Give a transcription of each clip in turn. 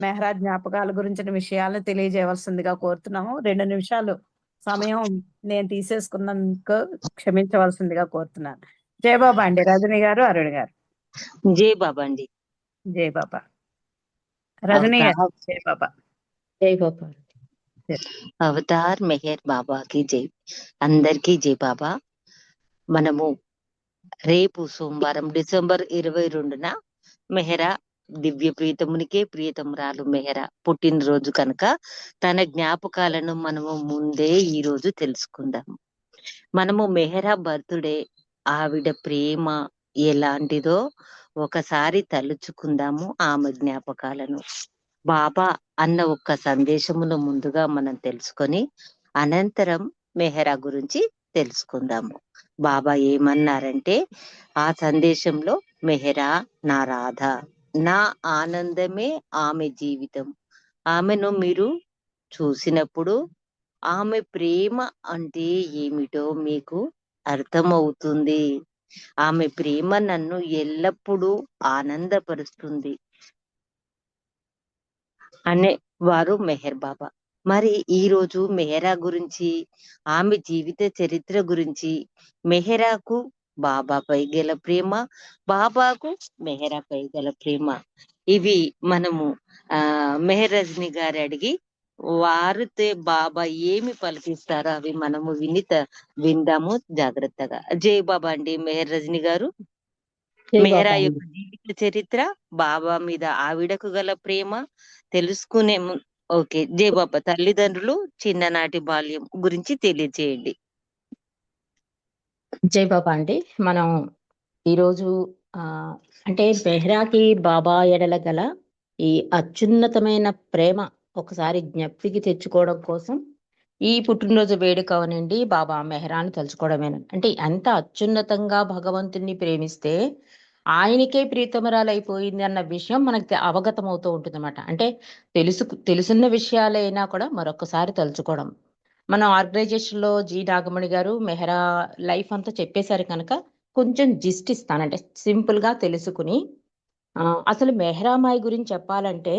మెహ్రా జ్ఞాపకాల గురించిన విషయాలను తెలియజేయవలసిందిగా కోరుతున్నాము. 2 నిమిషాలు సమయం నేను తీసేసుకున్నందుకు క్షమించవలసిందిగా కోరుతున్నాను. జై బాబా అండి. రజని గారు, అరుణ్ గారు. జై బాబా అండి. జై బాబా. రజని గారు, జై బాబా. జై బాబా. అవతార్ మెహర్ బాబాకి జై. అందరికీ జై బాబా. మనము రేపు సోమవారం డిసెంబర్ 22న మెహరా దివ్య ప్రీతమునికే ప్రియతమురాలు మెహరా పుట్టినరోజు కనుక తన జ్ఞాపకాలను మనము ముందే ఈ రోజు తెలుసుకుందాము. మనము మెహరా బర్త్డే, ఆవిడ ప్రేమ ఎలాంటిదో ఒకసారి తలుచుకుందాము. ఆమె జ్ఞాపకాలను బాబా అన్న ఒక్క సందేశమును ముందుగా మనం తెలుసుకొని అనంతరం మెహరా గురించి తెలుసుకుందాము. బాబా ఏమన్నారంటే ఆ సందేశంలో, మెహరా నా రాధ, నా ఆనందమే ఆమె జీవితం. ఆమెను మీరు చూసినప్పుడు ఆమె ప్రేమ అంటే ఏమిటో మీకు అర్థమవుతుంది. ఆమె ప్రేమ నన్ను ఎల్లప్పుడూ ఆనందపరుస్తుంది అనే వారు మెహర్ బాబా. మరి ఈ రోజు మెహరా గురించి, ఆమె జీవిత చరిత్ర గురించి, మెహరాకు బాబాపై గల ప్రేమ, బాబాకు మెహరాపై గల ప్రేమ, ఇవి మనము మెహర్ రజని గారు అడిగి వారితో బాబా ఏమి పలికిస్తారో అవి మనము విందాము జాగ్రత్తగా. జై బాబా అండి. మెహర్ రజని గారు, మెహరా యొక్క జీవిత చరిత్ర, బాబా మీద ఆవిడకు గల ప్రేమ తెలుసుకునే ఓకే. జై బాబా. తల్లిదండ్రులు చిన్ననాటి బాల్యం గురించి తెలియజేయండి. జై బాబా అండి. మనం ఈరోజు అంటే మెహ్రాకి బాబా ఎడల గల ఈ అత్యున్నతమైన ప్రేమ ఒకసారి జ్ఞప్తికి తెచ్చుకోవడం కోసం ఈ పుట్టినరోజు వేడుక అవనండి బాబా మెహ్రాని తలుచుకోవడమేనండి. అంటే ఎంత అత్యున్నతంగా భగవంతుని ప్రేమిస్తే ఆయనకే ప్రీతమరాలైపోయింది అన్న విషయం మనకి అవగతం అవుతూ ఉంటుంది అన్నమాట. అంటే తెలుసున్న విషయాలైనా కూడా మరొకసారి తలుచుకోవడం. మన ఆర్గనైజేషన్లో జి నాగమణి గారు మెహ్రా లైఫ్ అంతా చెప్పేశారు కనుక కొంచెం జిస్ట్ ఇస్తాను. అంటే సింపుల్గా తెలుసుకుని అసలు మెహ్రామాయి గురించి చెప్పాలంటే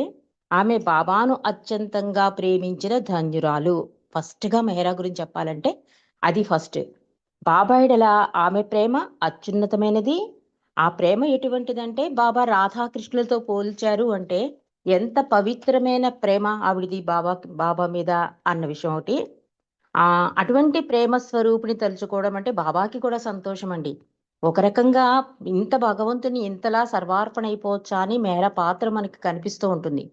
ఆమె బాబాను అత్యంతంగా ప్రేమించిన ధన్యురాలు. ఫస్ట్గా మెహ్రా గురించి చెప్పాలంటే అది ఫస్ట్. బాబాయిడల ఆమె ప్రేమ అత్యున్నతమైనది. ఆ ప్రేమ ఎటువంటిదంటే బాబా రాధాకృష్ణులతో పోల్చారు అంటే ఎంత పవిత్రమైన ప్రేమ ఆవిడిది బాబా మీద అన్న విషయం ఒకటి. అటువంటి ప్రేమ స్వరూపిణి తలుచుకోవడం అంటే బాబాకి కూడా సంతోషం అండి. ఒక రకంగా ఇంత భగవంతుని ఇంతలా సర్వార్పణ అయిపోవచ్చా అని మెహ్రా పాత్ర మనకి కనిపిస్తూ ఉంటుంది.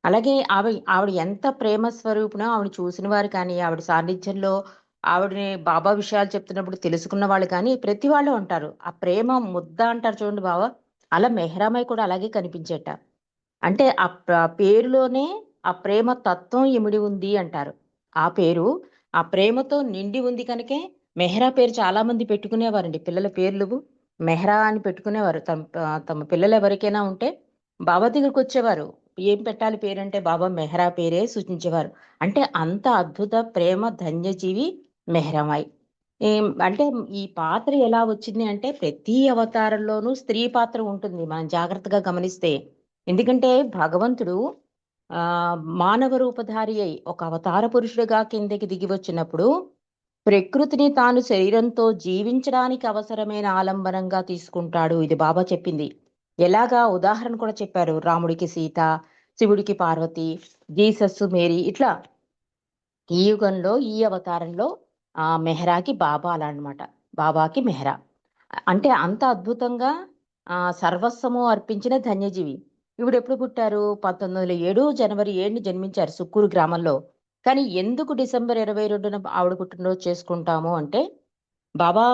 అలాగే ఆవిడ ఎంత ప్రేమ స్వరూపిణో ఆవిడ చూసిన వారు కానీ, ఆవిడ సాన్నిధ్యంలో ఆవిడని బాబా విషయాలు చెప్తున్నప్పుడు తెలుసుకున్న వాళ్ళు కానీ ప్రతి వాళ్ళు అంటారు ఆ ప్రేమ ముద్ద అంటారు చూడండి బాబా, అలా మెహ్రామై కూడా అలాగే కనిపించేట. అంటే ఆ పేరులోనే ఆ ప్రేమ తత్వం ఇమిడి ఉంది అంటారు. ఆ పేరు ఆ ప్రేమతో నిండి ఉంది కనుకే మెహ్రా పేరు చాలా మంది పెట్టుకునేవారండి. పిల్లల పేర్లు మెహ్రా అని పెట్టుకునేవారు. తమ పిల్లలు ఎవరికైనా ఉంటే బాబా దగ్గరికి వచ్చేవారు. ఏం పెట్టాలి పేరంటే బాబా మెహ్రా పేరే సూచించేవారు. అంటే అంత అద్భుత ప్రేమ ధన్యజీవి మెహ్రామాయి. అంటే ఈ పాత్ర ఎలా వచ్చింది అంటే ప్రతి అవతారంలోనూ స్త్రీ పాత్ర ఉంటుంది మనం జాగ్రత్తగా గమనిస్తే. ఎందుకంటే భగవంతుడు మానవ రూపధారి అయి ఒక అవతార పురుషుడిగా కిందకి దిగి వచ్చినప్పుడు ప్రకృతిని తాను శరీరంతో జీవించడానికి అవసరమైన ఆలంబనంగా తీసుకుంటాడు. ఇది బాబా చెప్పింది. ఎలాగా ఉదాహరణ కూడా చెప్పారు. రాముడికి సీత, శివుడికి పార్వతి, జీసస్ మేరీ, ఇట్లా ఈ యుగంలో ఈ అవతారంలో మెహ్రాకి బాబా అలా అనమాట. బాబాకి మెహ్రా అంటే అంత అద్భుతంగా సర్వస్వము అర్పించిన ధన్యజీవి. ఇవిడు ఎప్పుడు పుట్టారు? 1907 జనవరి 7ని జన్మించారు సుక్కూరు గ్రామంలో. కానీ ఎందుకు డిసెంబర్ 22న ఆవిడ పుట్టినరోజు చేసుకుంటాము అంటే బాబా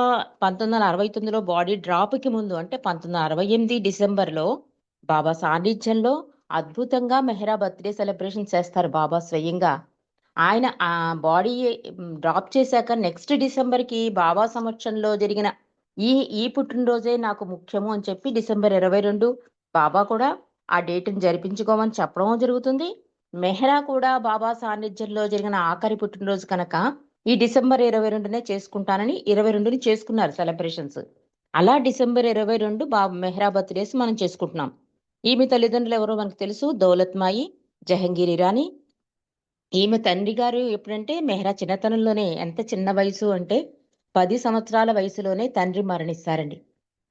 1969లో బాడీ డ్రాప్కి ముందు అంటే 1968 డిసెంబర్లో బాబా సాన్నిధ్యంలో అద్భుతంగా మెహ్రా బర్త్డే సెలబ్రేషన్ చేస్తారు బాబా స్వయంగా. ఆయన ఆ బాడీ డ్రాప్ చేశాక నెక్స్ట్ డిసెంబర్కి బాబా సమక్షంలో జరిగిన ఈ పుట్టినరోజే నాకు ముఖ్యము అని చెప్పి డిసెంబర్ 22 బాబా కూడా ఆ డేట్ని జరిపించుకోమని చెప్పడం జరుగుతుంది. మెహ్రా కూడా బాబా సాన్నిధ్యంలో జరిగిన ఆఖరి పుట్టినరోజు కనుక ఈ డిసెంబర్ 22నే చేసుకుంటానని 22ని చేసుకున్నారు సెలబ్రేషన్స్. అలా డిసెంబర్ 22 మెహ్రా బర్త్డేస్ మనం చేసుకుంటున్నాం. ఈమె తల్లిదండ్రులు ఎవరో మనకు తెలుసు, దౌలత్మాయి జహంగీర్ ఇరానీ. ఈమె తండ్రి గారు ఎప్పుడంటే మెహ్రా చిన్నతనంలోనే, ఎంత చిన్న వయసు అంటే 10 సంవత్సరాల వయసులోనే తండ్రి మరణిస్తారండి.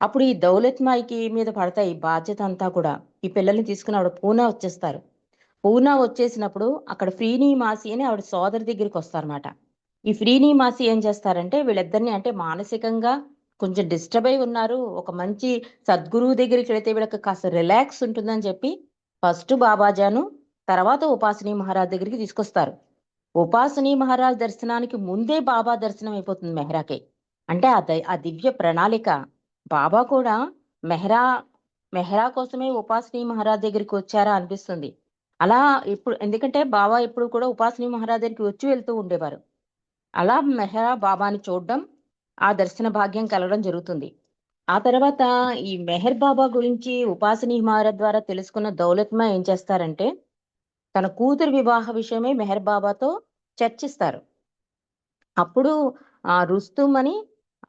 అప్పుడు ఈ దౌలత్ మాయికి మీద పడతాయి ఈ బాధ్యత అంతా కూడా. ఈ పిల్లల్ని తీసుకుని ఆవిడ పూనా వచ్చేస్తారు. పూనా వచ్చేసినప్పుడు అక్కడ ఫ్రీనీ మాసి అని ఆవిడ సోదరి దగ్గరికి వస్తారన్నమాట. ఈ ఫ్రీనీ మాసి ఏం చేస్తారంటే వీళ్ళిద్దరిని, అంటే మానసికంగా కొంచెం డిస్టర్బ్ అయి ఉన్నారు, ఒక మంచి సద్గురువు దగ్గరికి వెళితే వీళ్ళకి కాస్త రిలాక్స్ ఉంటుందని చెప్పి ఫస్ట్ బాబాజాను, తర్వాత ఉపాసనీ మహారాజ్ దగ్గరికి తీసుకొస్తారు. ఉపాసనీ మహారాజ్ దర్శనానికి ముందే బాబా దర్శనం అయిపోతుంది మెహ్రాకి. అంటే ఆ దివ్య ప్రణాళిక. బాబా కూడా మెహ్రా మెహ్రా కోసమే ఉపాసనీ మహారాజ్ దగ్గరికి వచ్చారా అనిపిస్తుంది. అలా ఇప్పుడు, ఎందుకంటే బాబా ఎప్పుడు కూడా ఉపాసనీ మహారాజ్ దగ్గరికి వచ్చి వెళ్తూ ఉండేవారు. అలా మెహ్రా బాబాని చూడడం, ఆ దర్శన భాగ్యం కలగడం జరుగుతుంది. ఆ తర్వాత ఈ మెహర్ బాబా గురించి ఉపాసనీ మహారాజ్ ద్వారా తెలుసుకున్న దౌలత్మా ఏం చేస్తారంటే తన కూతురు వివాహ విషయమే మెహర్ బాబాతో చర్చిస్తారు. అప్పుడు ఆ రుస్తుం అని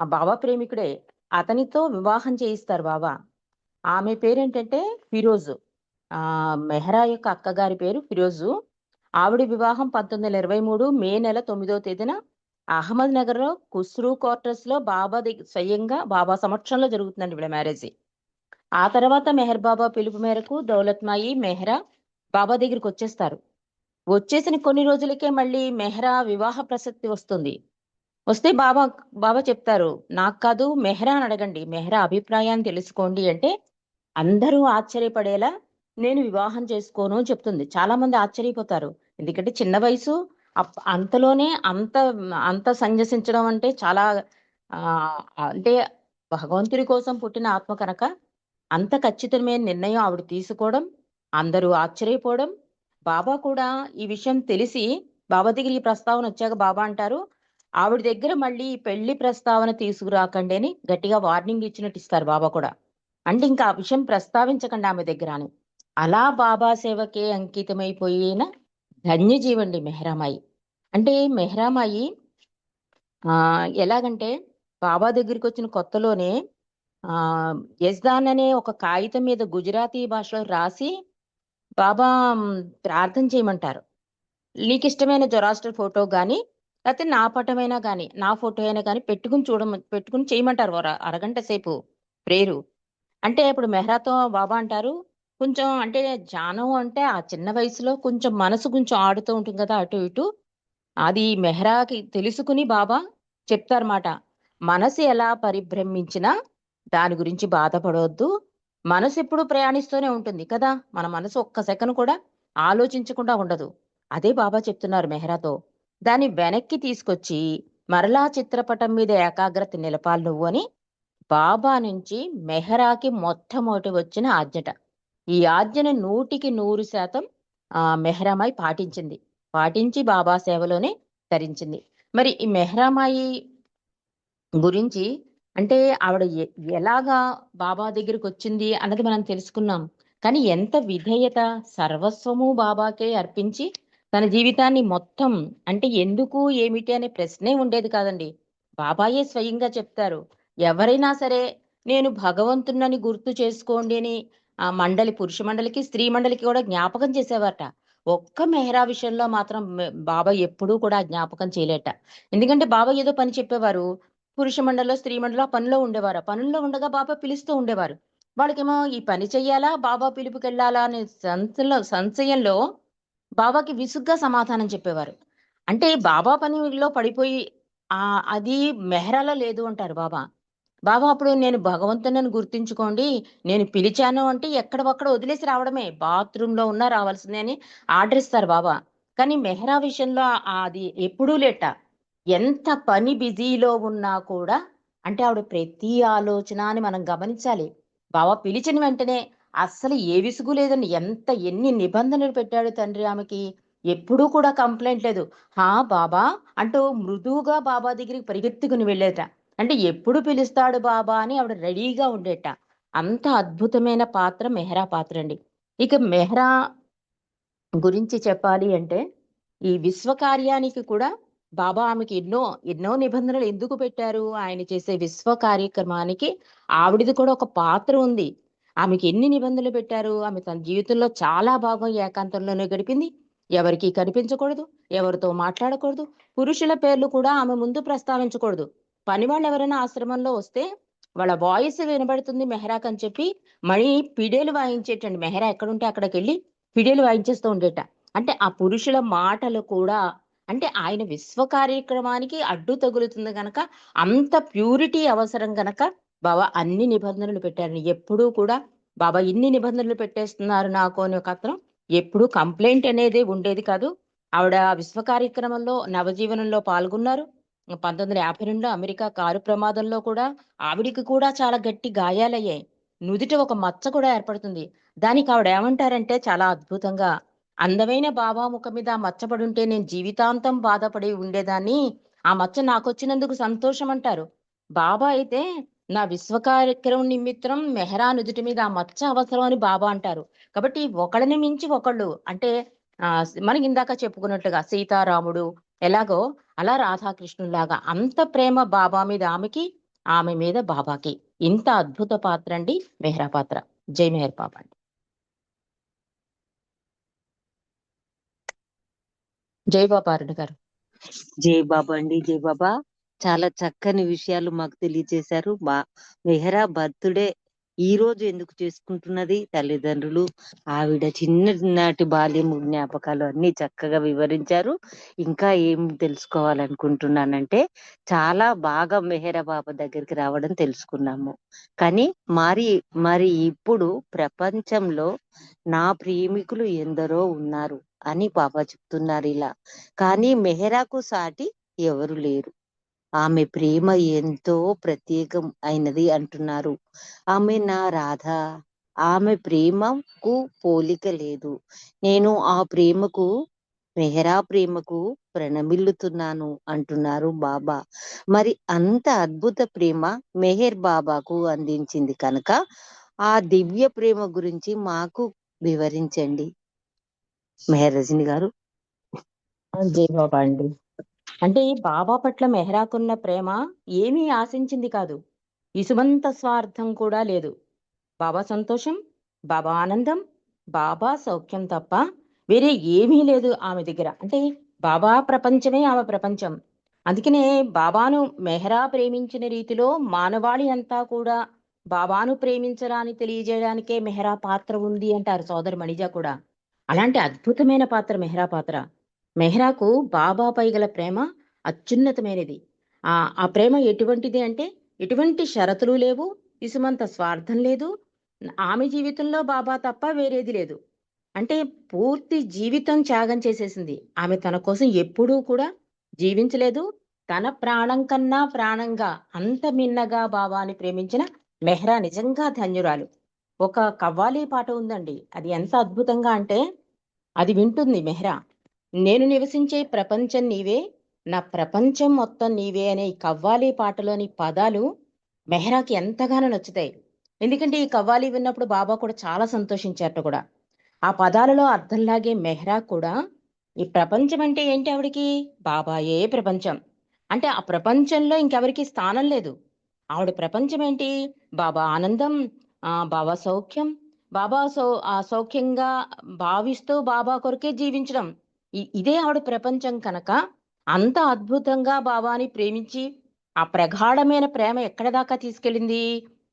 ఆ బాబా ప్రేమికుడే, అతనితో వివాహం చేయిస్తారు బాబా. ఆమె పేరేంటంటే ఫిరోజు. మెహ్రా యొక్క అక్కగారి పేరు ఫిరోజు. ఆవిడ వివాహం 1923 మే నెల 9వ తేదీన అహ్మద్ నగర్ లో ఖుస్రూ క్వార్టర్స్ లో బాబా స్వయంగా బాబా సమక్షంలో జరుగుతుందండి వీళ్ళ మ్యారేజ్. ఆ తర్వాత మెహర్ బాబా పిలుపు మేరకు దౌలత్మాయి మెహ్రా బాబా దగ్గరికి వచ్చేస్తారు. వచ్చేసిన కొన్ని రోజులకే మళ్ళీ మెహ్రా వివాహ ప్రసక్తి వస్తుంది. వస్తే బాబా బాబా చెప్తారు, నాకు కాదు మెహ్రా అని అడగండి, మెహ్రా అభిప్రాయాన్ని తెలుసుకోండి అంటే అందరూ ఆశ్చర్యపడేలా నేను వివాహం చేసుకోను అని చెప్తుంది. చాలా మంది ఆశ్చర్యపోతారు. ఎందుకంటే చిన్న వయసు, అంతలోనే అంత అంత సంజసించడం అంటే చాలా ఆ అంటే భగవంతుడి కోసం పుట్టిన ఆత్మ కనుక అంత ఖచ్చితమైన నిర్ణయం ఆవిడ తీసుకోవడం, అందరూ ఆశ్చర్యపోవడం. బాబా కూడా ఈ విషయం తెలిసి బాబా దగ్గర ఈ ప్రస్తావన వచ్చాక బాబా అంటారు, ఆవిడ దగ్గర మళ్ళీ ఈ పెళ్లి ప్రస్తావన తీసుకురాకండి అని గట్టిగా వార్నింగ్ ఇచ్చినట్టు ఇస్తారు బాబా కూడా. అంటే ఇంకా ఆ విషయం ప్రస్తావించకండి ఆమె దగ్గర అని. అలా బాబా సేవకే అంకితమైపోయిన ధన్యజీవండి మెహ్రామాయి. అంటే మెహ్రామాయి ఎలాగంటే బాబా దగ్గరికి వచ్చిన కొత్తలోనే ఆ యజ్దాన్ అనే ఒక కాగితం మీద గుజరాతీ భాషలో రాసి బాబా ప్రార్థన చేయమంటారు. నీకు ఇష్టమైన జొరాస్టర్ ఫోటో గాని, లేకపోతే నా పటమైనా గాని, నా ఫోటో అయినా కానీ పెట్టుకుని చేయమంటారు అరగంట సేపు ప్రేరు. అంటే ఇప్పుడు మెహ్రాతో బాబా అంటారు, కొంచెం అంటే ధ్యానం అంటే ఆ చిన్న వయసులో కొంచెం మనసు కొంచెం ఆడుతూ ఉంటుంది కదా అటు ఇటు. అది మెహ్రాకి తెలుసుకుని బాబా చెప్తారన్నమాట. మనసు ఎలా పరిభ్రమించినా దాని గురించి బాధపడవద్దు. మనసు ఎప్పుడు ప్రయాణిస్తూనే ఉంటుంది కదా, మన మనసు ఒక్క సెకను కూడా ఆలోచించకుండా ఉండదు. అదే బాబా చెప్తున్నారు మెహ్రాతో. దాన్ని వెనక్కి తీసుకొచ్చి మరలా చిత్రపటం మీద ఏకాగ్రత నిలపాలి నువ్వు అని బాబా నుంచి మెహ్రాకి మొట్టమొదటి వచ్చిన ఆజ్ఞట. ఈ ఆజ్ఞను 100% మెహ్రామాయి పాటించింది. పాటించి బాబా సేవలోనే తరించింది. మరి ఈ మెహ్రామాయి గురించి అంటే ఆవిడ ఎలాగా బాబా దగ్గరికి వచ్చింది అన్నది మనం తెలుసుకున్నాం. కానీ ఎంత విధేయత, సర్వస్వము బాబాకే అర్పించి తన జీవితాన్ని మొత్తం, అంటే ఎందుకు ఏమిటి అనే ప్రశ్నే ఉండేది కాదండి. బాబాయే స్వయంగా చెప్తారు, ఎవరైనా సరే నేను భగవంతునని గుర్తు చేసుకోండి అని ఆ మండలి, పురుష మండలికి స్త్రీ మండలికి కూడా జ్ఞాపకం చేసేవారట. ఒక్క మెహ్రా విషయంలో మాత్రం బాబా ఎప్పుడూ కూడా జ్ఞాపకం చేయలేట. ఎందుకంటే బాబా ఏదో పని చెప్పేవారు, పురుష మండలిలో స్త్రీ మండలిలో ఆ పనిలో ఉండేవారు. ఆ పనుల్లో ఉండగా బాబా పిలుస్తూ ఉండేవారు. వాళ్ళకేమో ఈ పని చెయ్యాలా, బాబా పిలుపుకెళ్ళాలా అనే సంశయంలో బాబాకి విసుగ్గా సమాధానం చెప్పేవారు. అంటే బాబా పనిలో పడిపోయి అది మెహ్రాలో లేదు అంటారు బాబా. బాబా అప్పుడు నేను భగవంతుని గుర్తించుకోండి, నేను పిలిచాను అంటే ఎక్కడొక్కడ వదిలేసి రావడమే, బాత్రూంలో ఉన్నా రావాల్సిందే అని ఆర్డర్ ఇస్తారు బాబా. కానీ మెహ్రా విషయంలో అది ఎప్పుడూ లేట. ఎంత పని బిజీలో ఉన్నా కూడా, అంటే ఆవిడ ప్రతి ఆలోచన అని మనం గమనించాలి. బాబా పిలిచిన వెంటనే అస్సలు ఏ విసుగు లేదండి. ఎన్ని నిబంధనలు పెట్టాడు తండ్రి ఆమెకి. ఎప్పుడూ కూడా కంప్లైంట్ లేదు. హా బాబా అంటూ మృదువుగా బాబా దగ్గరికి పరిగెత్తుకుని వెళ్ళేట. అంటే ఎప్పుడు పిలుస్తాడు బాబా అని ఆవిడ రెడీగా ఉండేట. అంత అద్భుతమైన పాత్ర మెహ్రా పాత్ర అండి. ఇక మెహ్రా గురించి చెప్పాలి అంటే ఈ విశ్వ కార్యానికి కూడా బాబా ఆమెకి ఎన్నో ఎన్నో నిబంధనలు ఎందుకు పెట్టారు, ఆయన చేసే విశ్వ కార్యక్రమానికి ఆవిడది కూడా ఒక పాత్ర ఉంది. ఆమెకి ఎన్ని నిబంధనలు పెట్టారు. ఆమె తన జీవితంలో చాలా భాగం ఏకాంతంలోనే గడిపింది. ఎవరికీ కనిపించకూడదు, ఎవరితో మాట్లాడకూడదు, పురుషుల పేర్లు కూడా ఆమె ముందు ప్రస్తావించకూడదు. పనివాళ్ళు ఎవరైనా ఆశ్రమంలో వస్తే వాళ్ళ వాయిస్ వినబడుతుంది మెహరాక్ అని చెప్పి మణి పిడేలు వాయించేటండి. మెహరా ఎక్కడుంటే అక్కడికి వెళ్ళి పిడేలు వాయించేస్తూ ఉండేట. అంటే ఆ పురుషుల మాటలు కూడా, అంటే ఆయన విశ్వ కార్యక్రమానికి అడ్డు తగులుతుంది గనక, అంత ప్యూరిటీ అవసరం గనక బాబా అన్ని నిబంధనలు పెట్టారు. ఎప్పుడూ కూడా బాబా ఇన్ని నిబంధనలు పెట్టేస్తున్నారు నాకు అని ఒక అతను ఎప్పుడూ కంప్లైంట్ అనేది ఉండేది కాదు. ఆవిడ విశ్వ కార్యక్రమంలో నవజీవనంలో పాల్గొన్నారు. 1952లో అమెరికా కారు ప్రమాదంలో కూడా ఆవిడికి కూడా చాలా గట్టి గాయాలయ్యాయి. నుదిట ఒక మచ్చ కూడా ఏర్పడుతుంది. దానికి ఆవిడ ఏమంటారంటే చాలా అద్భుతంగా, అందమైన బాబా ముఖం మీద ఆ మచ్చ పడుంటే నేను జీవితాంతం బాధపడి ఉండేదాన్ని. ఆ మచ్చ నాకొచ్చినందుకు సంతోషం అంటారు. బాబా అయితే నా విశ్వ కార్యక్రమం నిమిత్తం మెహరా నుదుటి మీద ఆ మచ్చ అవసరం అని బాబా అంటారు. కాబట్టి ఒకళ్ళని మించి ఒకళ్ళు, అంటే మనకి ఇందాక చెప్పుకున్నట్లుగా సీతారాముడు ఎలాగో అలా రాధాకృష్ణులాగా అంత ప్రేమ బాబా మీద ఆమెకి, ఆమె మీద బాబాకి. ఇంత అద్భుత పాత్ర అండి మెహరా పాత్ర. జై మెహర్ బాబా అండి. జై బాబా అరుణ గారు. జై బాబా అండి, జై బాబా. చాలా చక్కని విషయాలు మాకు తెలియజేశారు. మెహరా బర్త్డే ఈ రోజు ఎందుకు చేసుకుంటున్నది, తల్లిదండ్రులు, ఆవిడ చిన్ననాటి బాల్యం జ్ఞాపకాలు అన్ని చక్కగా వివరించారు. ఇంకా ఏం తెలుసుకోవాలనుకుంటున్నానంటే, చాలా బాగా మెహరా బాబా దగ్గరికి రావడం తెలుసుకున్నాము. కానీ మరి ఇప్పుడు ప్రపంచంలో నా ప్రేమికులు ఎందరో ఉన్నారు అని బాబా చెప్తున్నారు ఇలా. కానీ మెహరాకు సాటి ఎవరు లేరు. ఆమె ప్రేమ ఎంతో ప్రత్యేకం అయినది అంటున్నారు. ఆమె నా రాధ, ఆమె ప్రేమకు పోలిక లేదు. నేను ఆ ప్రేమకు, మెహరా ప్రేమకు ప్రణమిల్లుతున్నాను అంటున్నారు బాబా. మరి అంత అద్భుత ప్రేమ మెహర్ బాబాకు అందించింది కనుక ఆ దివ్య ప్రేమ గురించి మాకు వివరించండి మెహర్ రజని గారు. జై బాబా అండి. అంటే ఈ బాబా పట్ల మెహరాకున్న ప్రేమ ఏమీ ఆశించింది కాదు. ఇసుమంత స్వార్థం కూడా లేదు. బాబా సంతోషం, బాబా ఆనందం, బాబా సౌఖ్యం తప్ప వేరే ఏమీ లేదు ఆమె దగ్గర. అంటే బాబా ప్రపంచమే ఆమె ప్రపంచం. అందుకనే బాబాను మెహరా ప్రేమించిన రీతిలో మానవాళి అంతా కూడా బాబాను ప్రేమించరా అని తెలియజేయడానికే మెహరా పాత్ర ఉంది అంటారు సోదరు మణిజా కూడా. అలాంటి అద్భుతమైన పాత్ర మెహరా పాత్ర. మెహరాకు బాబాపై గల ప్రేమ అత్యున్నతమైనది. ఆ ప్రేమ ఎటువంటిది అంటే, ఎటువంటి షరతులు లేవు, ఇసుమంత స్వార్థం లేదు. ఆమె జీవితంలో బాబా తప్ప వేరేది లేదు. అంటే పూర్తి జీవితం త్యాగం చేసేసింది. ఆమె తన కోసం ఎప్పుడూ కూడా జీవించలేదు. తన ప్రాణం కన్నా ప్రాణంగా అంత మిన్నగా బాబాని ప్రేమించిన మెహ్రా నిజంగా ధన్యురాలు. ఒక కవ్వాలి పాట ఉందండి. అది ఎంత అద్భుతంగా అంటే, అది వింటుంది మెహ్రా. నేను నివసించే ప్రపంచం నీవే, నా ప్రపంచం మొత్తం నీవే అనే ఈ కవ్వాలి పాటలోని పదాలు మెహ్రాకి ఎంతగానో నచ్చుతాయి. ఎందుకంటే ఈ కవ్వాలి విన్నప్పుడు బాబా కూడా చాలా సంతోషించారట కూడా. ఆ పదాలలో అర్థంలాగే మెహ్రా కూడా ఈ ప్రపంచం అంటే ఏంటి ఆవిడికి, బాబాయే ప్రపంచం. అంటే ఆ ప్రపంచంలో ఇంకెవరికి స్థానం లేదు. ఆవిడ ప్రపంచం ఏంటి, బాబా ఆనందం, బాబా సౌఖ్యం, బాబా సౌఖ్యంగా భావిస్తూ బాబా కొరకే జీవించడం. ఇదే ఆవిడ ప్రపంచం కనుక అంత అద్భుతంగా బాబాని ప్రేమించి ఆ ప్రగాఢమైన ప్రేమ ఎక్కడ దాకా తీసుకెళ్ళింది,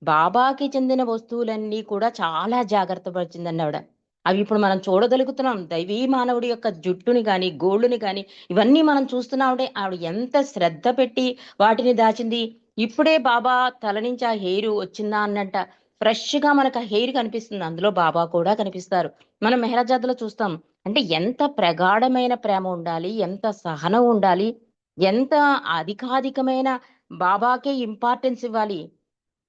బాబాకి చెందిన వస్తువులన్నీ కూడా చాలా జాగ్రత్త పరిచిందండి ఆవిడ. అవి ఇప్పుడు మనం చూడగలుగుతున్నాం. దైవీ మానవుడి యొక్క జుట్టుని గాని, గోళ్ళుని గాని ఇవన్నీ మనం చూస్తున్నామంటే ఆవిడ ఎంత శ్రద్ధ పెట్టి వాటిని దాచింది. ఇప్పుడే బాబా తల నుంచి ఆ హెయిర్ వచ్చిందా అన్నంట ఫ్రెష్ గా మనకు ఆ హెయిర్ కనిపిస్తుంది. అందులో బాబా కూడా కనిపిస్తారు. మనం మెహరాజాద్లో చూస్తాం. అంటే ఎంత ప్రగాఢమైన ప్రేమ ఉండాలి, ఎంత సహనం ఉండాలి, ఎంత అధికాధికమైన బాబాకే ఇంపార్టెన్స్ ఇవ్వాలి.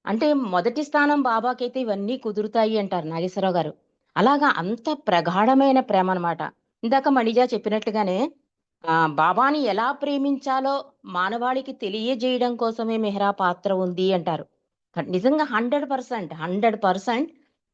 అంటే మొదటి స్థానం బాబాకైతే ఇవన్నీ కుదురుతాయి అంటారు నాగేశ్వరరావు గారు. అలాగా అంత ప్రగాఢమైన ప్రేమ అన్నమాట. ఇందాక మణిజా చెప్పినట్లుగానే బాబాని ఎలా ప్రేమించాలో మానవాళికి తెలియజేయడం కోసమే మెహ్రా పాత్ర ఉంది అంటారు. నిజంగా 100%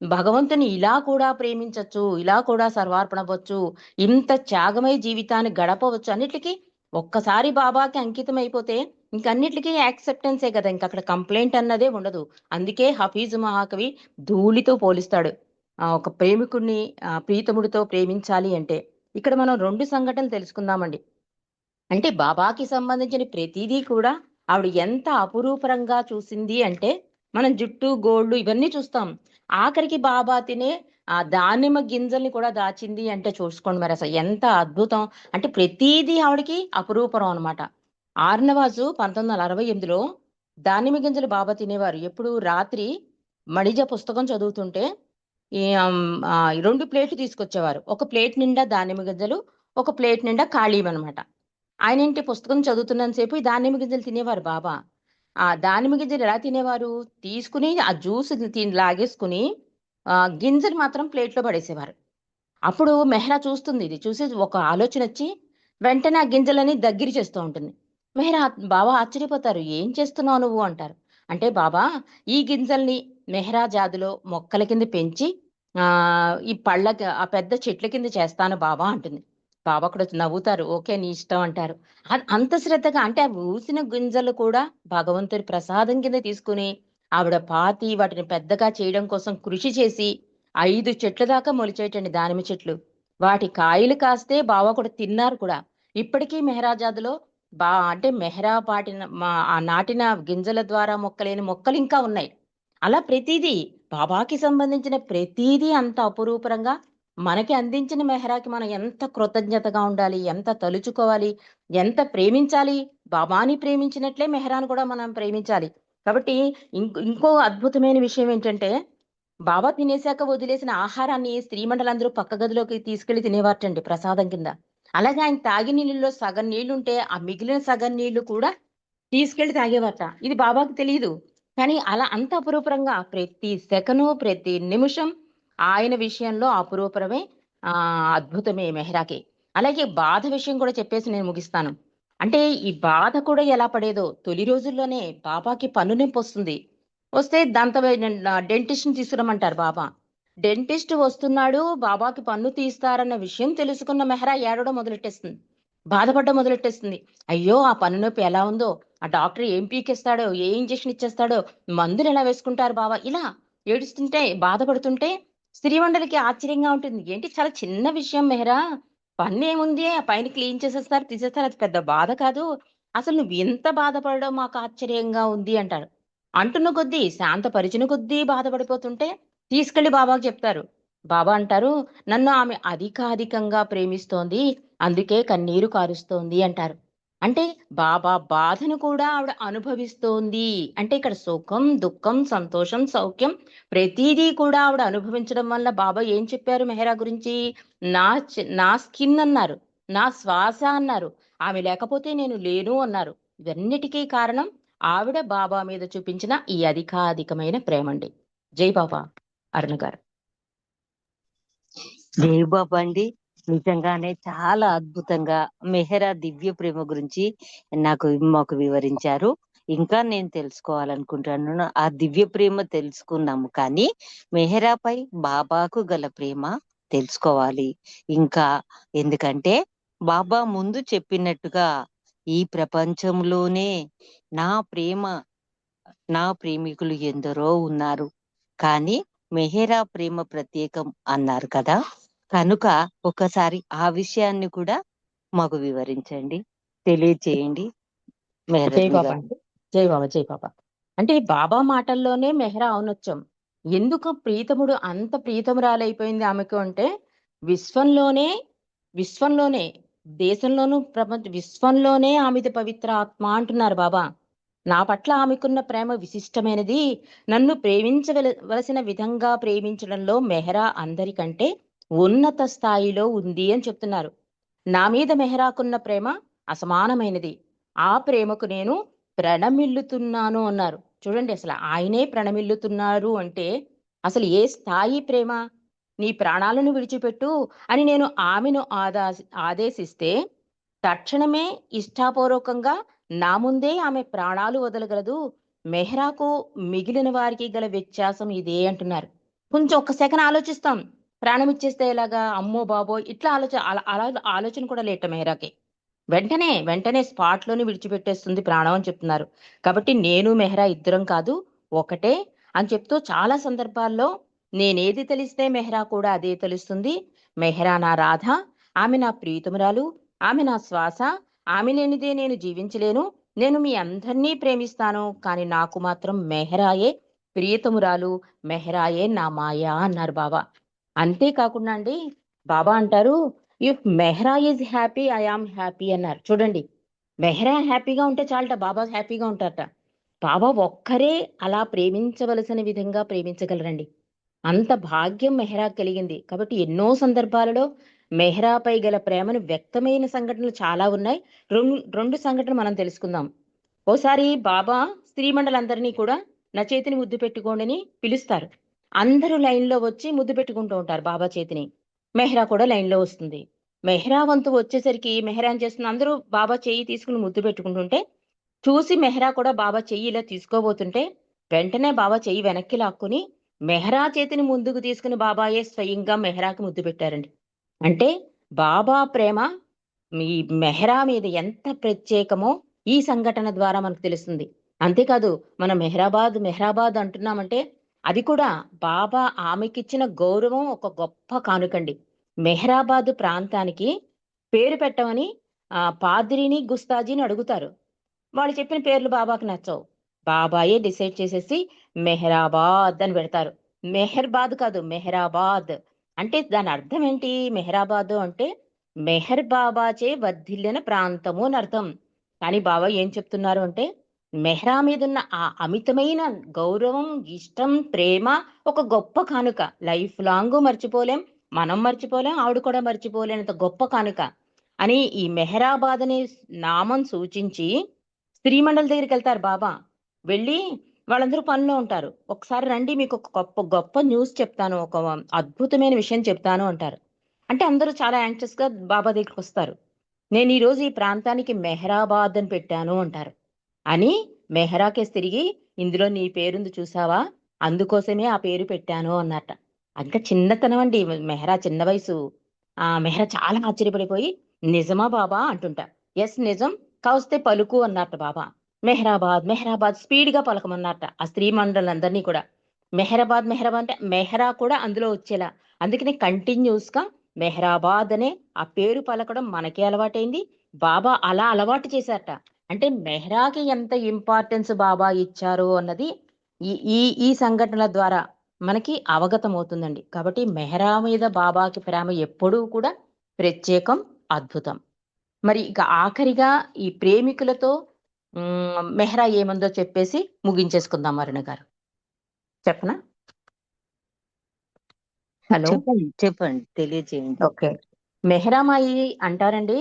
భగవంతుని ఇలా కూడా ప్రేమించొచ్చు, ఇలా కూడా సర్వార్పణ అవ్వచ్చు, ఇంత త్యాగమై జీవితాన్ని గడపవచ్చు, అన్నిటికీ ఒక్కసారి బాబాకి అంకితం అయిపోతే ఇంకన్నిటికీ యాక్సెప్టెన్సే కదా, ఇంక అక్కడ కంప్లైంట్ అన్నదే ఉండదు. అందుకే హఫీజు మహాకవి ధూళితో పోలిస్తాడు ఒక ప్రేమికుడిని ప్రీతముడితో ప్రేమించాలి అంటే. ఇక్కడ మనం 2 సంఘటనలు తెలుసుకుందామండి. అంటే బాబాకి సంబంధించిన ప్రతిదీ కూడా ఆవిడ ఎంత అపురూపరంగా చూసింది అంటే, మనం జుట్టు గోళ్ళు ఇవన్నీ చూస్తాం, ఆఖరికి బాబా తినే ఆ దానిమ్మ గింజల్ని కూడా దాచింది అంటే చూసుకోండి మరి అసలు ఎంత అద్భుతం. అంటే ప్రతిదీ ఆవిడకి అపురూపం అనమాట. ఆర్నవాజు 1968లో దానిమ్మ గింజలు బాబా తినేవారు. ఎప్పుడు రాత్రి మణిజ పుస్తకం చదువుతుంటే ఈ 2 ప్లేట్లు తీసుకొచ్చేవారు. ఒక ప్లేట్ నిండా దానిమ్మ గింజలు, ఒక ప్లేట్ నిండా ఖాళీవన్నమాట. ఆయనేంటి పుస్తకం చదువుతున్నంత సేపు ఈ దానిమ్మ గింజలు తినేవారు బాబా. ఆ దానిమ్మ గింజలు ఎలా తినేవారు? తీసుకుని ఆ జ్యూస్ లాగేసుకుని గింజలు మాత్రం ప్లేట్‌లో పడేసేవారు. అప్పుడు మెహ్రా చూస్తుంది. ఇది చూసి ఒక ఆలోచనొచ్చి వెంటనే ఆ గింజలని దగ్గర చేస్తూ ఉంటుంది. మెహ్రా బాబా ఆశ్చర్యపోతారు. "ఏం చేస్తున్నావు నువ్వు?" అంటారు. అంటే బాబా ఈ గింజల్ని మెహ్రా జాతిలో మొక్కల కింద పెంచి ఈ పళ్ళకి ఆ పెద్ద చెట్ల కింద చేస్తాను బాబా అంటుంది. బాబా కూడా నవ్వుతారు. "ఓకే నీ ఇష్టం" అంటారు. అంత శ్రద్ధగా అంటే ఆ ఊసిన గింజలు కూడా భగవంతుడి ప్రసాదం కింద తీసుకుని ఆవిడ పాతి వాటిని పెద్దగా చేయడం కోసం కృషి చేసి 5 చెట్ల దాకా మొలిచేటండి దానిమ్మ చెట్లు. వాటి కాయలు కాస్తే బావ కూడా తిన్నారు కూడా. ఇప్పటికీ మెహరాజాద్‌లో అంటే మెహరా పాటిన ఆ నాటిన గింజల ద్వారా మొక్కలేని మొక్కలు ఇంకా ఉన్నాయి. అలా ప్రతీదీ బాబాకి సంబంధించిన ప్రతీదీ అంత అపురూపంగా మనకి అందించిన మెహరాకి మనం ఎంత కృతజ్ఞతగా ఉండాలి, ఎంత తలుచుకోవాలి, ఎంత ప్రేమించాలి. బాబాని ప్రేమించినట్లే మెహరాను కూడా మనం ప్రేమించాలి. కాబట్టి ఇంకో అద్భుతమైన విషయం ఏంటంటే, బాబా తినేసాక వదిలేసిన ఆహారాన్ని స్త్రీమండలందరూ పక్క గదిలోకి తీసుకెళ్లి తినేవారటండి ప్రసాదం కింద. అలాగే ఆయన తాగిన నీళ్ళలో సగం నీళ్లుంటే ఆ మిగిలిన సగం నీళ్లు కూడా తీసుకెళ్లి తాగేవారట. ఇది బాబాకి తెలీదు. కానీ అలా అంత అపురూపంగా ప్రతి సెకను, ప్రతి నిమిషం ఆయన విషయంలో అపురూపమే, అద్భుతమే మెహరాకి. అలాగే బాధ విషయం కూడా చెప్పేసి నేను ముగిస్తాను. అంటే ఈ బాధ కూడా ఎలా పడేదో తొలి రోజుల్లోనే బాబాకి పన్ను నొప్పొస్తుంది. వస్తే డెంటిస్ట్‌ని తీసుకురమ్మంటారు బాబా. డెంటిస్ట్ వస్తున్నాడు, బాబాకి పన్ను తీస్తారన్న విషయం తెలుసుకున్న మెహరా ఏడవడం మొదలెట్టేస్తుంది. బాధపడడం మొదలెట్టేస్తుంది. అయ్యో! ఆ పన్ను నొప్పి ఎలా ఉందో, ఆ డాక్టర్ ఏం పీకేస్తాడో, ఏ ఇంజెక్షన్ ఇచ్చేస్తాడో, మందులు ఎలా వేసుకుంటారు బాబా, ఇలా ఏడుస్తుంటే, బాధపడుతుంటే స్త్రీమండలికి ఆశ్చర్యంగా ఉంటుంది. ఏంటి చాలా చిన్న విషయం మెహరా, పన్నేముంది ఆ పైన క్లీన్ చేసేస్తారు, తీసేస్తారు, అది పెద్ద బాధ కాదు. అసలు నువ్వు ఇంత బాధపడడం మాకు ఆశ్చర్యంగా ఉంది అంటారు. అంటున్న కొద్దీ, శాంతపరిచిన కొద్దీ బాధపడిపోతుంటే తీసుకెళ్లి బాబాకి చెప్తారు. బాబా అంటారు, "నన్ను ఆమె అధికాధికంగా ప్రేమిస్తోంది. అందుకే కన్నీరు కారుస్తోంది" అంటారు. అంటే బాబా బాధను కూడా ఆవిడ అనుభవిస్తోంది. అంటే ఇక్కడ సుఖం, దుఃఖం, సంతోషం, సౌఖ్యం ప్రతీదీ కూడా ఆవిడ అనుభవించడం వల్ల బాబా ఏం చెప్పారు మెహరా గురించి? నా స్కిన్ అన్నారు. నా శ్వాస అన్నారు. ఆమె లేకపోతే నేను లేను అన్నారు. ఇవన్నిటికీ కారణం ఆవిడ బాబా మీద చూపించిన ఈ అధికాధికమైన ప్రేమండి. జై బాబా. అరుణ గారు. జై బాబా అండి. నిజంగానే చాలా అద్భుతంగా మెహరా దివ్య ప్రేమ గురించి మాకు వివరించారు. ఇంకా నేను తెలుసుకోవాలనుకుంటున్నాను. ఆ దివ్య ప్రేమ తెలుసుకున్నాము, కానీ మెహరాపై బాబాకు గల ప్రేమ తెలుసుకోవాలి ఇంకా. ఎందుకంటే బాబా ముందు చెప్పినట్టుగా ఈ ప్రపంచంలోనే నా ప్రేమికులు ఎందరో ఉన్నారు, కానీ మెహరా ప్రేమ ప్రత్యేకం అన్నారు కదా. కనుక ఒకసారి ఆ విషయాన్ని కూడా మాకు వివరించండి, తెలియచేయండి జై మెహరత్న బాబా గారు. అండి. జై బాబా, జై బాబా. అంటే బాబా మాటల్లోనే మెహరా ఔన్నత్యం. ఎందుకు ప్రీతముడు అంత ప్రీతమురాలైపోయింది ఆమెకు అంటే, విశ్వంలోనే విశ్వంలోనే దేశంలోనూ విశ్వంలోనే ఆమెది పవిత్ర ఆత్మ అంటున్నారు బాబా. నా పట్ల ఆమెకున్న ప్రేమ విశిష్టమైనది. నన్ను వలసిన విధంగా ప్రేమించడంలో మెహరా అందరికంటే ఉన్నత స్థాయిలో ఉంది అని చెప్తున్నారు. నా మీద మెహరాకున్న ప్రేమ అసమానమైనది. ఆ ప్రేమకు నేను ప్రణమిల్లుతున్నాను అన్నారు. చూడండి అసలు ఆయనే ప్రణమిల్లుతున్నారు అంటే అసలు ఏ స్థాయి ప్రేమ? నీ ప్రాణాలను విడిచిపెట్టు అని నేను ఆమెను ఆదేశిస్తే తక్షణమే ఇష్టాపూర్వకంగా నా ముందే ఆమె ప్రాణాలు వదలగలదు. మెహ్రాకు మిగిలిన వారికి గల వ్యత్యాసం ఇదే అంటున్నారు. కొంచెం ఒక్క సెకన్ ఆలోచిస్తాం. ప్రాణం ఇచ్చేస్తే ఎలాగా? అమ్మో బాబోయ్! ఇట్లా ఆలోచన కూడా లేట మెహ్రాకి. వెంటనే స్పాట్ లోనే విడిచిపెట్టేస్తుంది ప్రాణం అని చెప్తున్నారు. కాబట్టి నేను మెహ్రా ఇద్దరం కాదు, ఒకటే అని చెప్తూ చాలా సందర్భాల్లో నేనేది తెలిస్తే మెహ్రా కూడా అదే తెలుస్తుంది. మెహ్రా నా రాధ, ఆమె నా ప్రీతమురాలు, ఆమె నా శ్వాస, ఆమె లేనిదే నేను జీవించలేను. నేను మీ అందరినీ ప్రేమిస్తాను, కానీ నాకు మాత్రం మెహ్రాయే ప్రియతమురాలు, మెహ్రాయే నా మాయ అన్నారు బాబా. అంతేకాకుండా అండి, బాబా అంటారు, if Mehra is happy I am happy అన్నారు. చూడండి, మెహ్రా హ్యాపీగా ఉంటే చాలట, బాబా హ్యాపీగా ఉంటారట. బాబా ఒక్కరే అలా ప్రేమించవలసిన విధంగా ప్రేమించగలరండి. అంత భాగ్యం మెహ్రా కలిగింది. కాబట్టి ఎన్నో సందర్భాలలో మెహ్రాపై గల ప్రేమను వ్యక్తమైన సంఘటనలు చాలా ఉన్నాయి. రెండు సంఘటనలు మనం తెలుసుకుందాం. ఓసారి బాబా స్త్రీమండలందరినీ కూడా నా చేతిని ముద్దు పెట్టుకోండి అని పిలుస్తారు. అందరూ లైన్లో వచ్చి ముద్దు పెట్టుకుంటూ ఉంటారు బాబా చేతిని. మెహ్రా కూడా లైన్లో వస్తుంది. మెహ్రా వంతు వచ్చేసరికి మెహ్రా ఏం చేస్తుంది, అందరూ బాబా చెయ్యి తీసుకుని ముద్దు పెట్టుకుంటుంటే చూసి మెహ్రా కూడా బాబా చెయ్యి ఇలా తీసుకోబోతుంటే వెంటనే బాబా చెయ్యి వెనక్కి లాక్కుని మెహ్రా చేతిని ముందుకు తీసుకుని బాబాయే స్వయంగా మెహ్రాకి ముద్దు పెట్టారండి. అంటే బాబా ప్రేమ మీ మెహ్రా మీద ఎంత ప్రత్యేకమో ఈ సంఘటన ద్వారా మనకు తెలుస్తుంది. అంతేకాదు, మనం మెహ్రాబాద్ అంటున్నామంటే అది కూడా బాబా ఆమెకిచ్చిన గౌరవం, ఒక గొప్ప కానుకండి. మెహ్రాబాద్ ప్రాంతానికి పేరు పెట్టమని పాద్రిని, గుస్తాజీని అడుగుతారు. వాళ్ళు చెప్పిన పేర్లు బాబాకి నచ్చవు. బాబాయే డిసైడ్ చేసేసి మెహ్రాబాద్ అని పెడతారు. మెహర్బాద్ కాదు, మెహ్రాబాద్. అంటే దాని అర్థం ఏంటి? మెహ్రాబాద్ అంటే మెహర్ బాబాచే వర్ధిల్లిన ప్రాంతము అని అర్థం. కానీ బాబా ఏం చెప్తున్నారు అంటే, మెహ్రా మీద ఉన్న ఆ అమితమైన గౌరవం, ఇష్టం, ప్రేమ ఒక గొప్ప కానుక. లైఫ్ లాంగ్ మర్చిపోలేం, మనం మర్చిపోలేం, ఆవిడ కూడా మర్చిపోలేనంత గొప్ప కానుక అని ఈ మెహ్రాబాద్ అనే నామం సూచించి స్త్రీమండలి దగ్గరికి వెళ్తారు బాబా. వెళ్ళి వాళ్ళందరూ పనిలో ఉంటారు. ఒకసారి రండి, మీకు ఒక గొప్ప న్యూస్ చెప్తాను, ఒక అద్భుతమైన విషయం చెప్తాను అంటారు. అంటే అందరూ చాలా యాంగ్షియస్ గా బాబా దగ్గరికి వస్తారు. నేను ఈ రోజు ఈ ప్రాంతానికి మెహ్రాబాద్ అని పెట్టాను అంటారు. అని మెహ్రాకేసి తిరిగి, ఇందులో నీ పేరుంది చూసావా, అందుకోసమే ఆ పేరు పెట్టాను అన్నట్ట. అంత చిన్నతనం అండి, మెహ్రా చిన్న వయసు. మెహ్రా చాలా ఆశ్చర్యపడిపోయి, నిజమా బాబా అంటుంటా. ఎస్ నిజం, కావస్తే పలుకు అన్నట్ట బాబా. మెహ్రాబాద్ స్పీడ్ గా పలకమన్నట్ట ఆ స్త్రీ మండలందరినీ కూడా. మెహ్రాబాద్ అంటే మెహ్రా కూడా అందులో వచ్చేలా. అందుకని కంటిన్యూస్ గా మెహ్రాబాద్ అనే ఆ పేరు పలకడం మనకే అలవాటైంది. బాబా అలా అలవాటు చేశారట. అంటే మెహ్రాకి ఎంత ఇంపార్టెన్స్ బాబా ఇచ్చారు అన్నది ఈ ఈ ఈ సంఘటనల ద్వారా మనకి అవగతం అవుతుందండి. కాబట్టి మెహ్రా మీద బాబాకి ప్రేమ ఎప్పుడూ కూడా ప్రత్యేకం, అద్భుతం. మరి ఇక ఆఖరిగా ఈ ప్రేమికులతో మెహ్రా ఏముందో చెప్పేసి ముగించేసుకుందాం అరుణ గారు. చెప్పనా? హలో, చెప్పండి తెలియజేయండి. ఓకే. మెహ్రామాయి అంటారండి,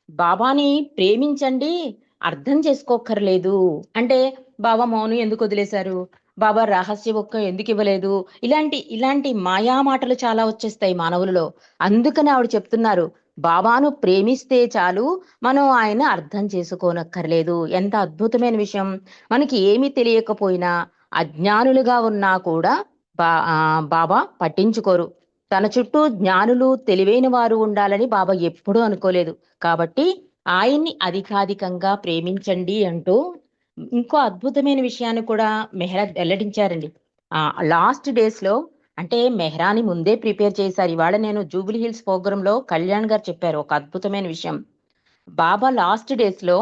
బాబాని ప్రేమించండి, అర్థం చేసుకోక్కర్లేదు. అంటే బాబా మౌనం ఎందుకు వదిలేశారు, బాబా రహస్య ఒక్క ఎందుకు ఇవ్వలేదు, ఇలాంటి మాయా మాటలు చాలా వచ్చేస్తాయి మానవులలో. అందుకని ఆవిడ చెప్తున్నారు, బాబాను ప్రేమిస్తే చాలు, మనం ఆయన అర్థం చేసుకోనక్కర్లేదు. ఎంత అద్భుతమైన విషయం. మనకి ఏమీ తెలియకపోయినా, అజ్ఞానులుగా ఉన్నా కూడా బాబా పట్టించుకోరు. తన చుట్టూ జ్ఞానులు, తెలివైన వారు ఉండాలని బాబా ఎప్పుడూ అనుకోలేదు. కాబట్టి ఆయన్ని అధికాధికంగా ప్రేమించండి అంటూ ఇంకో అద్భుతమైన విషయాన్ని కూడా మెహ్రా వెల్లడించారండి. లాస్ట్ డేస్ లో, అంటే మెహ్రాని ముందే ప్రిపేర్ చేశారు. ఇవాళ నేను జూబ్లీ హిల్స్ ప్రోగ్రామ్ లో కళ్యాణ్ గారు చెప్పారు ఒక అద్భుతమైన విషయం. బాబా లాస్ట్ డేస్ లో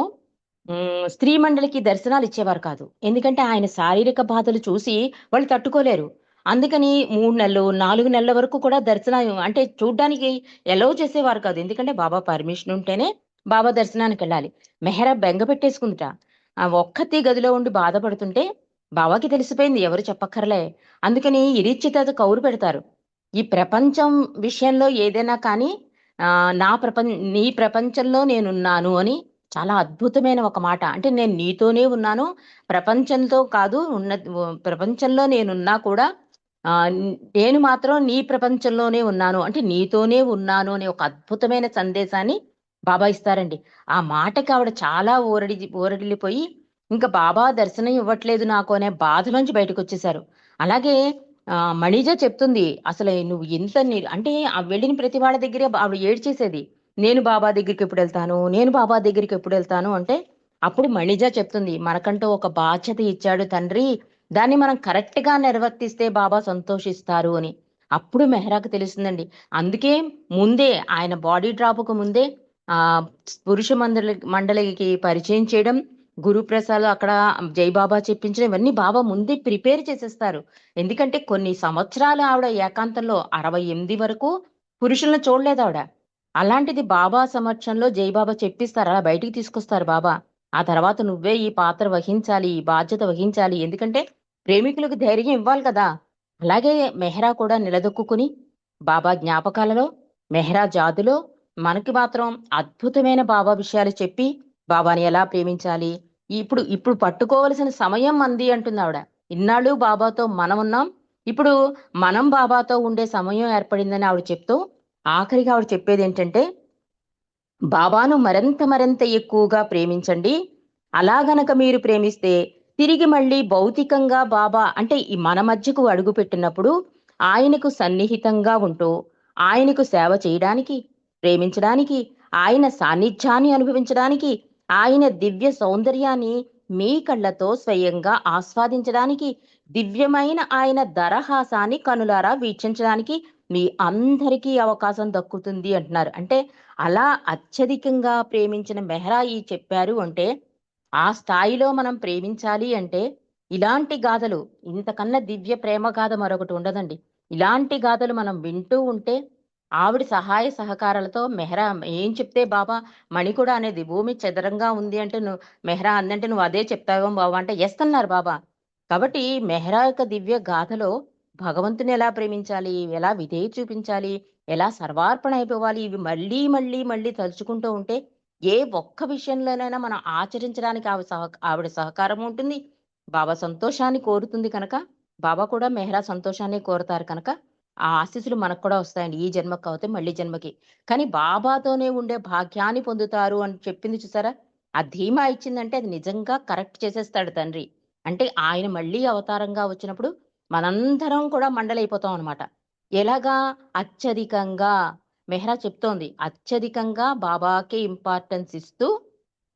స్త్రీ మండలికి దర్శనాలు ఇచ్చేవారు కాదు. ఎందుకంటే ఆయన శారీరక బాధలు చూసి వాళ్ళు తట్టుకోలేరు. అందుకని 3 నెలలు 4 నెలల వరకు కూడా దర్శనం అంటే చూడ్డానికి ఎలవ్ చేసేవారు కాదు. ఎందుకంటే బాబా పర్మిషన్ ఉంటేనే బాబా దర్శనానికి వెళ్ళాలి. మెహ్రా బెంగ పెట్టేసుకుందిట. ఒక్కతి గదిలో ఉండి బాధపడుతుంటే బాబాకి తెలిసిపోయింది, ఎవరు చెప్పక్కర్లే. అందుకని ఇరిచ్చిత కౌరు పెడతారు. ఈ ప్రపంచం విషయంలో ఏదైనా కానీ నీ ప్రపంచంలో నేనున్నాను అని చాలా అద్భుతమైన ఒక మాట. అంటే నేను నీతోనే ఉన్నాను, ప్రపంచంతో కాదు, ప్రపంచంలో నేనున్నా కూడా నేను మాత్రం నీ ప్రపంచంలోనే ఉన్నాను, అంటే నీతోనే ఉన్నాను అనే ఒక అద్భుతమైన సందేశాన్ని బాబా ఇస్తారండి. ఆ మాటకి ఆవిడ చాలా ఊరడిల్లిపోయి ఇంకా బాబా దర్శనం ఇవ్వట్లేదు నాకు అనే బాధలోంచి బయటకు వచ్చేసారు. అలాగే మణిజ చెప్తుంది, అసలు నువ్వు ఇంత అంటే వెళ్ళిన ప్రతి వాళ్ళ దగ్గర ఆవిడ ఏడ్చేసేది. నేను బాబా దగ్గరికి ఎప్పుడు వెళ్తాను, నేను బాబా దగ్గరికి ఎప్పుడు వెళ్తాను అంటే అప్పుడు మణిజ చెప్తుంది, మనకంటూ ఒక బాధ్యత ఇచ్చాడు తండ్రి, దాన్ని మనం కరెక్ట్ గా నిర్వర్తిస్తే బాబా సంతోషిస్తారు అని. అప్పుడు మెహరాకు తెలుస్తుందండి. అందుకే ముందే ఆయన బాడీ డ్రాప్ కు ముందే ఆ పురుష మండలికి పరిచయం చేయడం, గురుప్రసాద్ అక్కడ జై బాబా చెప్పించడం, ఇవన్నీ బాబా ముందే ప్రిపేర్ చేసేస్తారు. ఎందుకంటే కొన్ని సంవత్సరాలు ఆవిడ ఏకాంతంలో 68 వరకు పురుషులను చూడలేదు ఆవిడ. అలాంటిది బాబా సమక్షంలో జై బాబా చెప్పిస్తారు, అలా బయటికి తీసుకొస్తారు బాబా. ఆ తర్వాత నువ్వే ఈ పాత్ర వహించాలి, ఈ బాధ్యత వహించాలి, ఎందుకంటే ప్రేమికులకు ధైర్యం ఇవ్వాలి కదా. అలాగే మెహ్రా కూడా నిలదొక్కుని బాబా జ్ఞాపకాలలో, మెహ్రా జాతులో మనకి మాత్రం అద్భుతమైన బాబా విషయాలు చెప్పి బాబాని ఎలా ప్రేమించాలి, ఇప్పుడు ఇప్పుడు పట్టుకోవలసిన సమయం మంది అంటుంది ఆవిడ. ఇన్నాళ్ళు బాబాతో మనం ఉన్నాం, ఇప్పుడు మనం బాబాతో ఉండే సమయం ఏర్పడిందని ఆవిడ చెప్తూ ఆఖరిగా ఆవిడ చెప్పేది ఏంటంటే, బాబాను మరింత మరింత ఎక్కువగా ప్రేమించండి. అలా గనక మీరు ప్రేమిస్తే తిరిగి మళ్ళీ భౌతికంగా బాబా అంటే ఈ మన మధ్యకు అడుగు పెట్టినప్పుడు ఆయనకు సన్నిహితంగా ఉంటూ ఆయనకు సేవ చేయడానికి, ప్రేమించడానికి, ఆయన సాన్నిధ్యాన్ని అనుభవించడానికి, ఆయన దివ్య సౌందర్యాన్ని మీ కళ్ళతో స్వయంగా ఆస్వాదించడానికి, దివ్యమైన ఆయన దరహాసాన్ని కనులారా వీక్షించడానికి మీ అందరికీ అవకాశం దక్కుతుంది అంటున్నారు. అంటే అలా అత్యధికంగా ప్రేమించిన మెహ్రా ఈ చెప్పారు అంటే, ఆ స్థాయిలో మనం ప్రేమించాలి అంటే ఇలాంటి గాథలు, ఇంతకన్నా దివ్య ప్రేమ గాథ మరొకటి ఉండదండి. ఇలాంటి గాథలు మనం వింటూ ఉంటే ఆవిడ సహాయ సహకారాలతో మెహ్రా ఏం చెప్తే బాబా, మణి కూడా అనేది భూమి చదరంగా ఉంది అంటే నువ్వు మెహ్రా అందంటే నువ్వు అదే చెప్తావేమో బాబా అంటే ఎస్ అన్నారు బాబా. కాబట్టి మెహ్రా యొక్క దివ్య గాథలో భగవంతుని ఎలా ప్రేమించాలి, ఎలా విధేయ చూపించాలి, ఎలా సర్వార్పణ అయిపోవాలి, ఇవి మళ్ళీ మళ్ళీ మళ్ళీ తలుచుకుంటూ ఉంటే ఏ ఒక్క విషయంలోనైనా మనం ఆచరించడానికి ఆవిడ సహకారం ఉంటుంది. బాబా సంతోషాన్ని కోరుతుంది కనుక, బాబా కూడా మెహ్రా సంతోషాన్ని కోరుతారు కనుక ఆ ఆశీస్సులు మనకు కూడా వస్తాయండి. ఈ జన్మకు కాకపోతే మళ్ళీ జన్మకి. కానీ బాబాతోనే ఉండే భాగ్యాన్ని పొందుతారు అని చెప్పింది చూసారా? ఆ ధీమా ఇచ్చిందంటే అది నిజంగా కరెక్ట్ చేసేస్తాడు తండ్రి. అంటే ఆయన మళ్ళీ అవతారంగా వచ్చినప్పుడు మనందరం కూడా మండలైపోతాం అనమాట. ఎలాగా? అత్యధికంగా మెహ్రా చెప్తోంది. అత్యధికంగా బాబాకే ఇంపార్టెన్స్ ఇస్తూ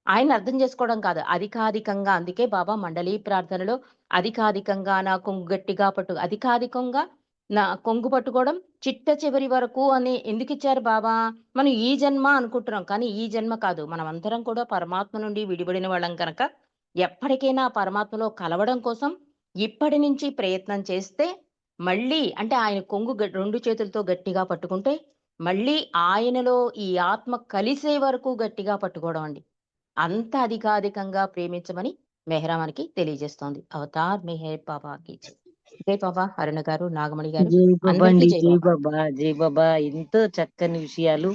ఆయన్ని అర్థం చేసుకోవడం కాదు, అధికాధికంగా. అందుకే బాబా మండలీ ప్రార్థనలో అధికాధికంగా నా కొంగు గట్టిగా అధికాధికంగా నా కొంగు పట్టుకోవడం చిట్ట చివరి వరకు అని ఎందుకిచ్చారు బాబా? మనం ఈ జన్మ అనుకుంటున్నాం, కానీ ఈ జన్మ కాదు. మనం అందరం కూడా పరమాత్మ నుండి విడిపడిన వాళ్ళం కనుక ఎప్పటికైనా ఆ పరమాత్మలో కలవడం కోసం ఇప్పటి నుంచి ప్రయత్నం చేస్తే మళ్ళీ అంటే ఆయన కొంగు 2 చేతులతో గట్టిగా పట్టుకుంటే మళ్ళీ ఆయనలో ఈ ఆత్మ కలిసే వరకు గట్టిగా పట్టుకోవడం అండి. అంత అధికాధికంగా ప్రేమించమని మెహ్రా మనకి తెలియజేస్తోంది. అవతార్ మెహర్ బాబాకి జై. జై బాబా. అరుణ గారు, నాగమణి గారు, జై బాబా అందరికీ అండి, జై జై బాబా. బాబా, జై బాబా. ఎంతో చక్కని విషయాలు,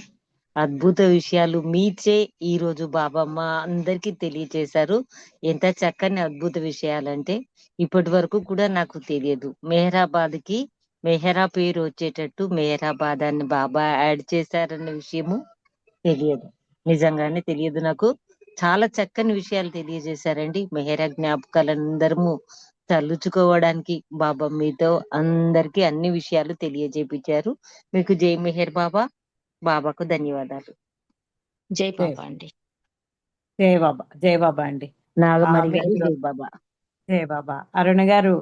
అద్భుత విషయాలు మీచే ఈ రోజు బాబమ్మ అందరికీ తెలియచేశారు. ఎంత చక్కని అద్భుత విషయాలంటే ఇప్పటి వరకు కూడా నాకు తెలియదు. మెహరాబాద్ కి మెహరా పేరు వచ్చేటట్టు మెహరాబాద్ అని బాబా యాడ్ చేశారన్న విషయము తెలియదు. నిజంగానే తెలియదు నాకు. చాలా చక్కని విషయాలు తెలియజేశారండి. మెహరా జ్ఞాపకాలందరము తలుచుకోవడానికి బాబా మీతో అందరికీ అన్ని విషయాలు తెలియజేపించారు. మీకు జై మెహర్ బాబా. బాబాకు ధన్యవాదాలు. జై జై బాబా అండి. జై బాబా. జై బాబా అండి. నాగమణి గారు మీరు జై బాబా. జై బాబా. అరుణ గారు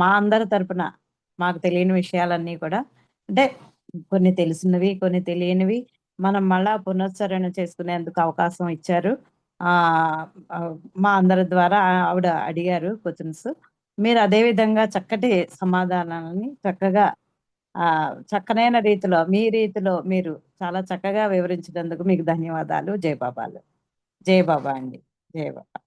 మా అందరి తరపున మాకు తెలియని విషయాలన్నీ కూడా అంటే కొన్ని తెలిసినవి, కొన్ని తెలియనివి మనం మళ్ళా పునశ్చరణ చేసుకునేందుకు అవకాశం ఇచ్చారు. ఆ ఆ, మా అందరి ద్వారా ఆవిడ అడిగారు క్వశ్చన్స్. మీరు అదే విధంగా చక్కటి సమాధానాలని చక్కగా చక్కనైన రీతిలో మీ రీతిలో మీరు చాలా చక్కగా వివరించినందుకు మీకు ధన్యవాదాలు. జై బాబాలు. జై బాబా అండి. జై బాబా.